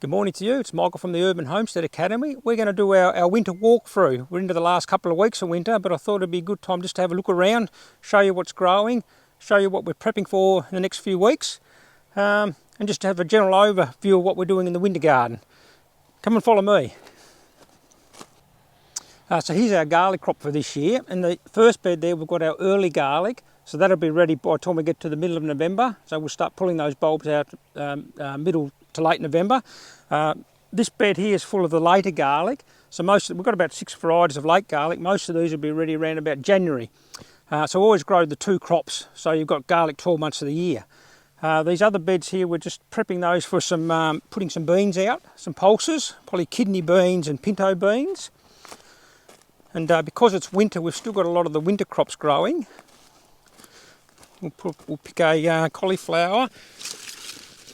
Good morning to you, it's Michael from the Urban Homestead Academy. We're going to do our winter walkthrough. We're into the last couple of weeks of winter, but I thought it'd be a good time just to have a look around, show you what's growing, show you what we're prepping for in the next few weeks, and just to have a general overview of what we're doing in the winter garden. Come and follow me. So here's our garlic crop for this year. In the first bed there we've got our early garlic, so that'll be ready by the time we get to the middle of November. So we'll start pulling those bulbs out middle to late November. This bed here is full of the later garlic. So we've got about 6 varieties of late garlic. Most of these will be ready around about January. So we always grow the 2 crops, so you've got garlic 12 months of the year. These other beds here, we're just prepping those for some putting some beans out, some pulses, probably kidney beans and pinto beans. And because it's winter, we've still got a lot of the winter crops growing. We'll pick a cauliflower.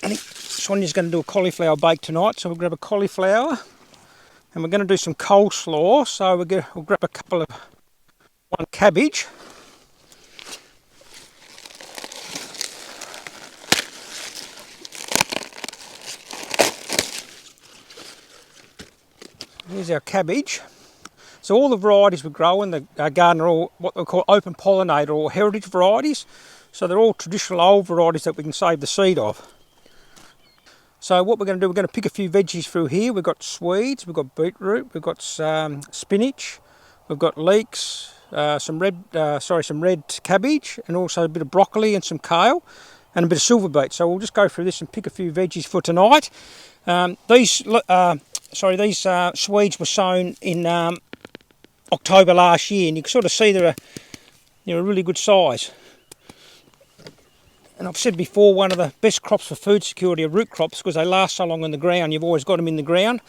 I think Sonia's going to do a cauliflower bake tonight, so we'll grab a cauliflower. And we're going to do some coleslaw, so we'll grab one cabbage. Here's our cabbage. So all the varieties we grow in the garden are all what we call open pollinator or heritage varieties. So they're all traditional old varieties that we can save the seed of. So what we're going to do, we're going to pick a few veggies through here. We've got Swedes, we've got beetroot, we've got spinach, we've got leeks, some red cabbage, and also a bit of broccoli and some kale, and a bit of silver beet. So we'll just go through this and pick a few veggies for tonight. These Swedes were sown in October last year, and you can sort of see they're a really good size. And I've said before, one of the best crops for food security are root crops because they last so long in the ground. You've always got them in the ground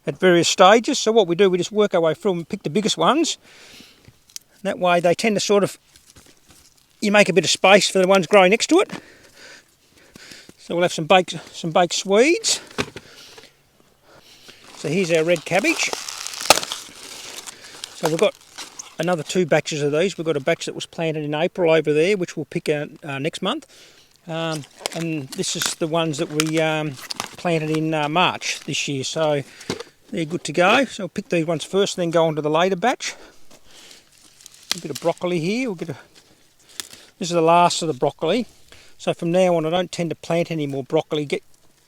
at various stages. So what we do, we just work our way through them and pick the biggest ones. That way they tend to you make a bit of space for the ones growing next to it. So we'll have some baked Swedes. So here's our red cabbage. So we've got another 2 batches of these. We've got a batch that was planted in April over there, which we'll pick next month. And this is the ones that we planted in March this year. So they're good to go. So we'll pick these ones first and then go on to the later batch. A bit of broccoli here. This is the last of the broccoli. So from now on I don't tend to plant any more broccoli.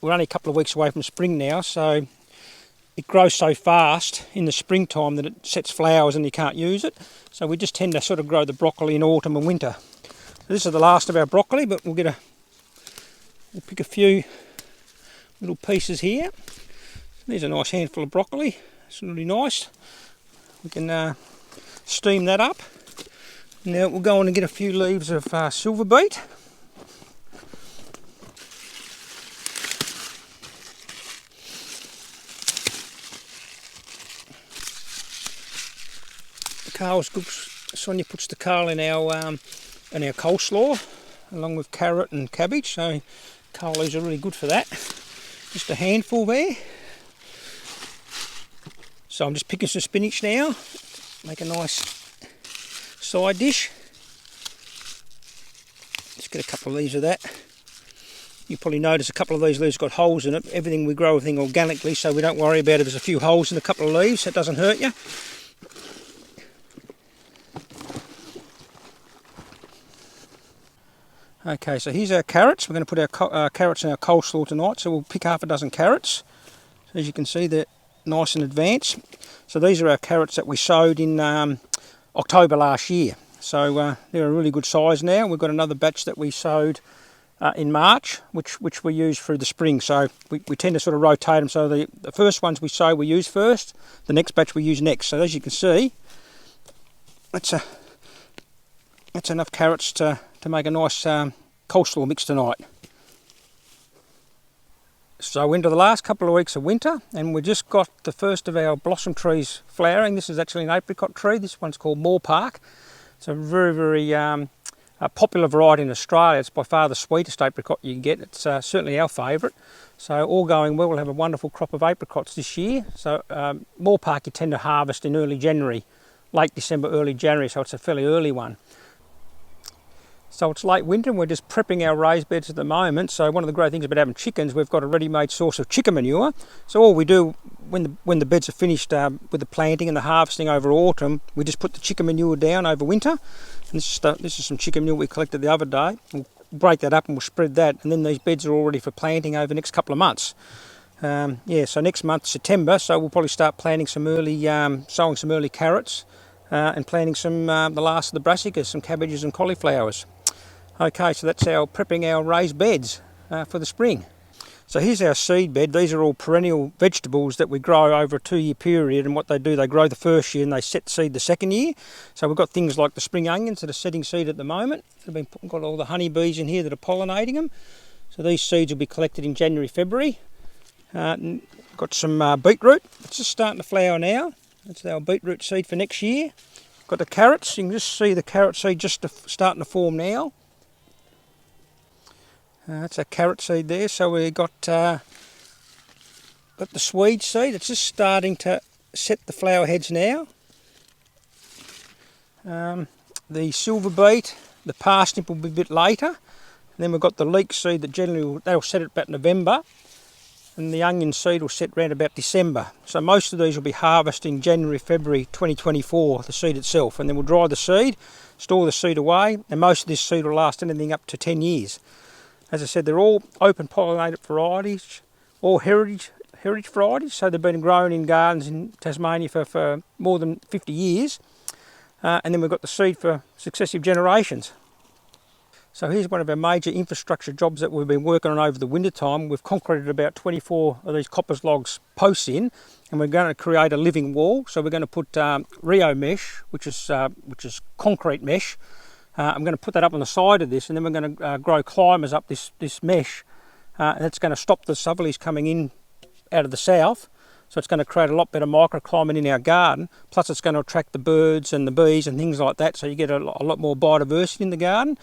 We're only a couple of weeks away from spring now, so it grows so fast in the springtime that it sets flowers and you can't use it. So we just tend to sort of grow the broccoli in autumn and winter. So this is the last of our broccoli, but we'll pick a few little pieces here. There's a nice handful of broccoli. It's really nice. We can steam that up. Now we'll go on and get a few leaves of silver beet. Kale's good. Sonia puts the kale in our coleslaw along with carrot and cabbage, so kale leaves are really good for that. Just a handful there. So I'm just picking some spinach now, make a nice side dish. Just get a couple of leaves of that. You probably notice a couple of these leaves got holes in it. Everything we grow organically, so we don't worry about if there's a few holes in a couple of leaves. That doesn't hurt you. Okay, so here's our carrots. We're going to put our carrots in our coleslaw tonight, so we'll pick half a dozen carrots. So as you can see, they're nice in advance. So these are our carrots that we sowed in October last year. So they're a really good size now. We've got another batch that we sowed in March, which we use through the spring. So we tend to sort of rotate them. So the first ones we sow we use first, the next batch we use next. So as you can see, that's enough carrots to make a nice coleslaw mix tonight. So we're into the last couple of weeks of winter, and we've just got the first of our blossom trees flowering. This is actually an apricot tree. This one's called Moorpark. It's a very, very popular variety in Australia. It's by far the sweetest apricot you can get. It's certainly our favourite. So all going well, we'll have a wonderful crop of apricots this year. So Moorpark you tend to harvest in early January, late December, early January, so it's a fairly early one. So it's late winter and we're just prepping our raised beds at the moment. So one of the great things about having chickens, we've got a ready-made source of chicken manure. So all we do when the beds are finished with the planting and the harvesting over autumn, we just put the chicken manure down over winter. And this is some chicken manure we collected the other day. We'll break that up and we'll spread that, and then these beds are all ready for planting over the next couple of months. So next month, September, so we'll probably start planting some early, sowing some early carrots and planting some the last of the brassicas, some cabbages and cauliflowers. Okay, so that's our prepping our raised beds for the spring. So here's our seed bed. These are all perennial vegetables that we grow over a 2-year period, and what they do, they grow the first year and they set seed the second year. So we've got things like the spring onions that are setting seed at the moment. We've got all the honeybees in here that are pollinating them. So these seeds will be collected in January, February. Got some beetroot. It's just starting to flower now. That's our beetroot seed for next year. Got the carrots. You can just see the carrot seed just starting to form now. That's a carrot seed there. So we got the swede seed. It's just starting to set the flower heads now. The silver beet, the parsnip will be a bit later. And then we've got the leek seed that generally they'll set it about November. And the onion seed will set around about December. So most of these will be harvested in January, February 2024, the seed itself. And then we'll dry the seed, store the seed away, and most of this seed will last anything up to 10 years. As I said, they're all open pollinated varieties, all heritage varieties, so they've been grown in gardens in Tasmania for more than 50 years. And then we've got the seed for successive generations. So here's one of our major infrastructure jobs that we've been working on over the winter time. We've concreted about 24 of these coppice logs posts in, and we're going to create a living wall. So we're going to put Rio mesh, which is concrete mesh. I'm going to put that up on the side of this, and then we're going to grow climbers up this mesh, and that's going to stop the southerlies coming in out of the south. So it's going to create a lot better microclimate in our garden. Plus it's going to attract the birds and the bees and things like that, so you get a lot more biodiversity in the garden.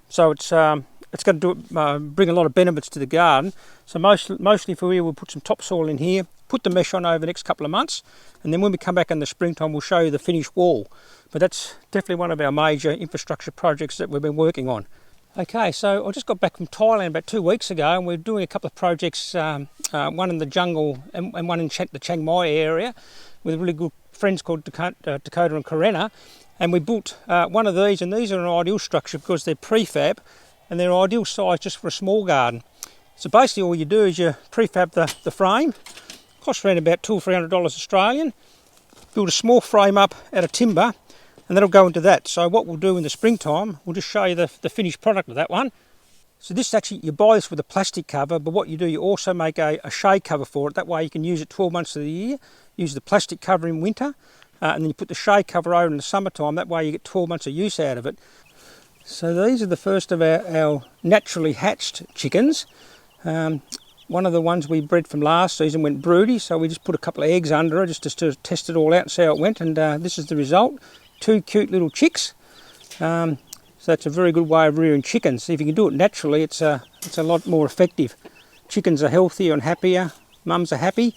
So it's going to bring a lot of benefits to the garden. So mostly for here, we'll put some topsoil in here, put the mesh on over the next couple of months, and then when we come back in the springtime, we'll show you the finished wall. But that's definitely one of our major infrastructure projects that we've been working on. Okay, so I just got back from Thailand about 2 weeks ago, and we're doing a couple of projects, one in the jungle and one in the Chiang Mai area, with really good friends called Dakota and Karena. And we built one of these, and these are an ideal structure because they're prefab, and they're ideal size just for a small garden. So basically all you do is you prefab the frame, costs around about $200 or $300 Australian, build a small frame up out of timber, and that'll go into that. So what we'll do in the springtime, we'll just show you the finished product of that one. So this actually, you buy this with a plastic cover, but what you do, you also make a shade cover for it. That way you can use it 12 months of the year, use the plastic cover in winter, and then you put the shade cover over in the summertime. That way you get 12 months of use out of it. So these are the first of our naturally hatched chickens. One of the ones we bred from last season went broody, so we just put a couple of eggs under it just to test it all out and see how it went, and this is the result. 2 cute little chicks. So that's a very good way of rearing chickens. If you can do it naturally, it's a lot more effective. Chickens are healthier and happier, mums are happy.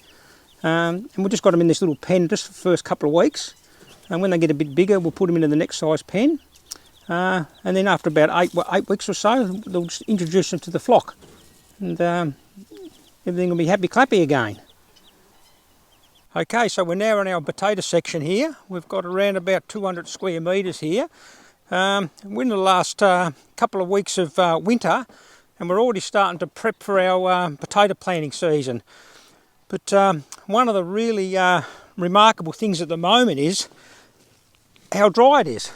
And we've just got them in this little pen just for the first couple of weeks. And when they get a bit bigger, we'll put them into the next size pen. And then after about 8 weeks or so, they'll just introduce them to the flock. And everything will be happy clappy again. Okay, so we're now in our potato section here. We've got around about 200 square metres here. We're in the last couple of weeks of winter, and we're already starting to prep for our potato planting season. But one of the really remarkable things at the moment is how dry it is.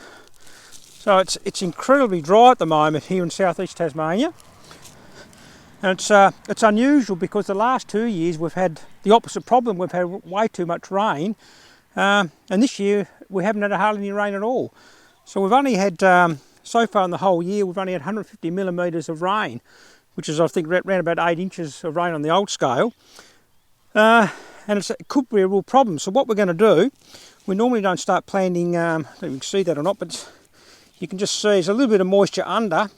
So it's incredibly dry at the moment here in southeast Tasmania. And it's unusual because the last 2 years we've had the opposite problem. We've had way too much rain, and this year we haven't had hardly any rain at all. So we've only had, so far in the whole year, we've only had 150 millimetres of rain, which is I think around about 8 inches of rain on the old scale. And it could be a real problem. So what we're going to do, we normally don't start planting, I don't know if you can see that or not, but you can just see there's a little bit of moisture under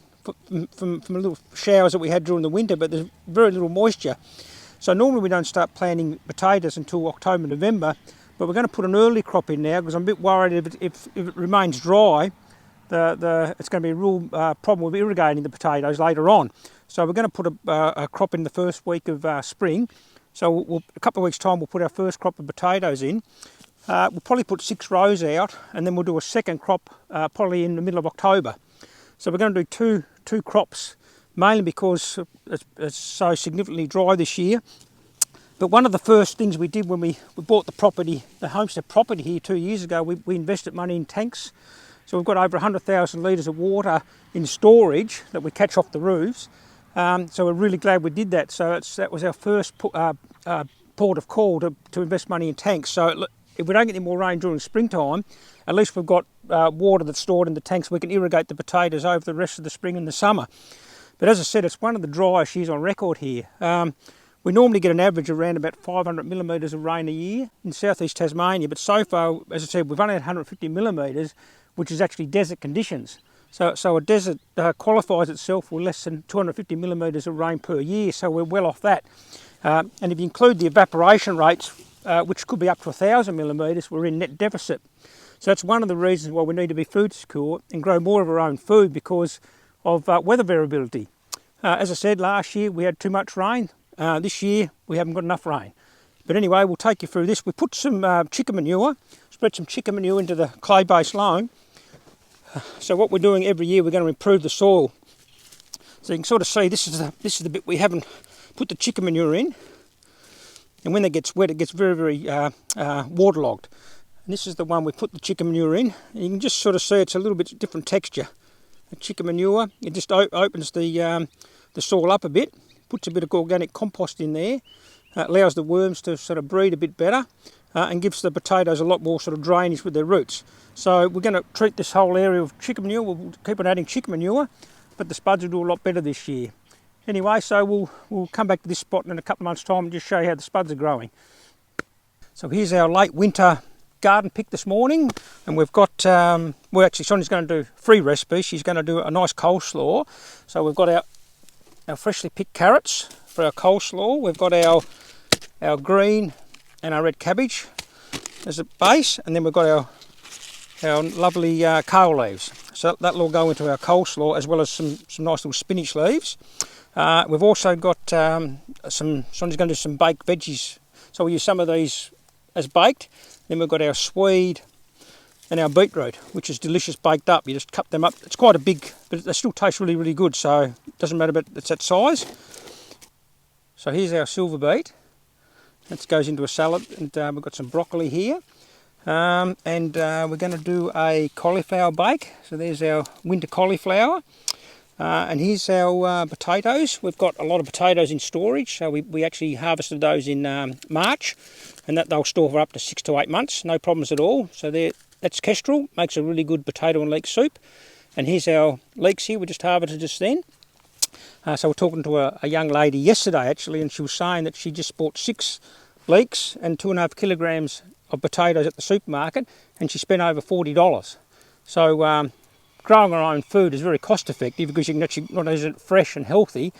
from the little showers that we had during the winter, but there's very little moisture. So normally we don't start planting potatoes until October, November, but we're going to put an early crop in now because I'm a bit worried if it remains dry, it's going to be a real problem with irrigating the potatoes later on. So we're going to put a crop in the first week of spring. So a couple of weeks' time we'll put our first crop of potatoes in. We'll probably put 6 rows out, and then we'll do a second crop probably in the middle of October. So we're going to do two crops, mainly because it's so significantly dry this year. But one of the first things we did when we bought the property, the homestead property here 2 years ago, we invested money in tanks. So we've got over 100,000 litres of water in storage that we catch off the roofs. So we're really glad we did that. So that was our first port of call to invest money in tanks. So if we don't get any more rain during springtime, at least we've got water that's stored in the tanks. We can irrigate the potatoes over the rest of the spring and the summer. But as I said, it's one of the driest years on record here. We normally get an average of around about 500 millimetres of rain a year in southeast Tasmania, but so far, as I said, we've only had 150 millimetres, which is actually desert conditions. So a desert qualifies itself with less than 250 millimetres of rain per year, so we're well off that. And if you include the evaporation rates, which could be up to 1,000 millimetres, we're in net deficit. So that's one of the reasons why we need to be food secure and grow more of our own food, because of weather variability. As I said, last year we had too much rain. This year we haven't got enough rain. But anyway, we'll take you through this. We put some chicken manure, spread some chicken manure into the clay-based loam. So what we're doing every year, we're going to improve the soil. So you can sort of see this is the bit we haven't put the chicken manure in. And when it gets wet, it gets very, very waterlogged. And this is the one we put the chicken manure in. And you can just sort of see it's a little bit different texture. The chicken manure, it just opens the soil up a bit, puts a bit of organic compost in there, allows the worms to sort of breed a bit better, and gives the potatoes a lot more sort of drainage with their roots. So we're going to treat this whole area with chicken manure. We'll keep on adding chicken manure, but the spuds will do a lot better this year. Anyway, so we'll come back to this spot in a couple of months' time and just show you how the spuds are growing. So here's our late winter garden pick this morning, and we've got actually Sonia's going to do 3 recipes. She's going to do a nice coleslaw. So we've got our freshly picked carrots for our coleslaw. We've got our green and our red cabbage as a base, and then we've got our lovely kale leaves. So that'll all go into our coleslaw, as well as some nice little spinach leaves. We've also got Sonia's going to do some baked veggies. So we'll use some of these as baked. Then we've got our swede and our beetroot, which is delicious baked up. You just cut them up. It's quite a big, but they still taste really, really good. So it doesn't matter, but it's that size. So here's our silver beet. That goes into a salad, and we've got some broccoli here. And we're going to do a cauliflower bake. So there's our winter cauliflower. And here's our potatoes. We've got a lot of potatoes in storage. So we actually harvested those in March, and they'll store for up to 6 to 8 months. No problems at all. So that's kestrel, makes a really good potato and leek soup. And here's our leeks here, we just harvested just then. So we're talking to a young lady yesterday actually, and she was saying that she just bought 6 leeks and 2.5 kilograms of potatoes at the supermarket, and she spent over $40. So growing our own food is very cost effective, because you can actually, not only is it fresh and healthy,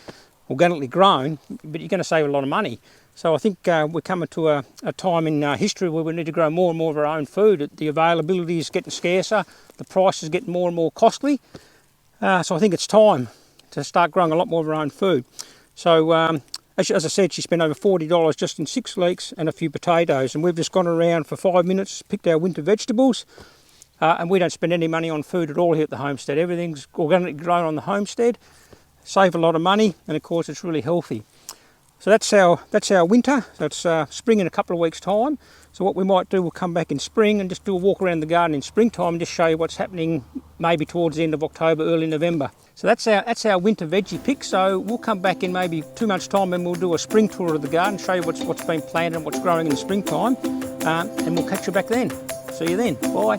organically grown, but you're going to save a lot of money. So I think we're coming to a time in history where we need to grow more and more of our own food. The availability is getting scarcer, the price is getting more and more costly. So I think it's time to start growing a lot more of our own food. So as I said, she spent over $40 just in 6 leeks and a few potatoes, and we've just gone around for 5 minutes, picked our winter vegetables, and we don't spend any money on food at all here at the homestead. Everything's organically grown on the homestead, save a lot of money, and of course it's really healthy. So that's our winter. So it's spring in a couple of weeks' time. So what we might do, we'll come back in spring and just do a walk around the garden in springtime and just show you what's happening maybe towards the end of October, early November. So that's our winter veggie pick. So we'll come back in maybe 2 months' time and we'll do a spring tour of the garden, show you what's been planted and what's growing in the springtime, and we'll catch you back then. See you then. Bye.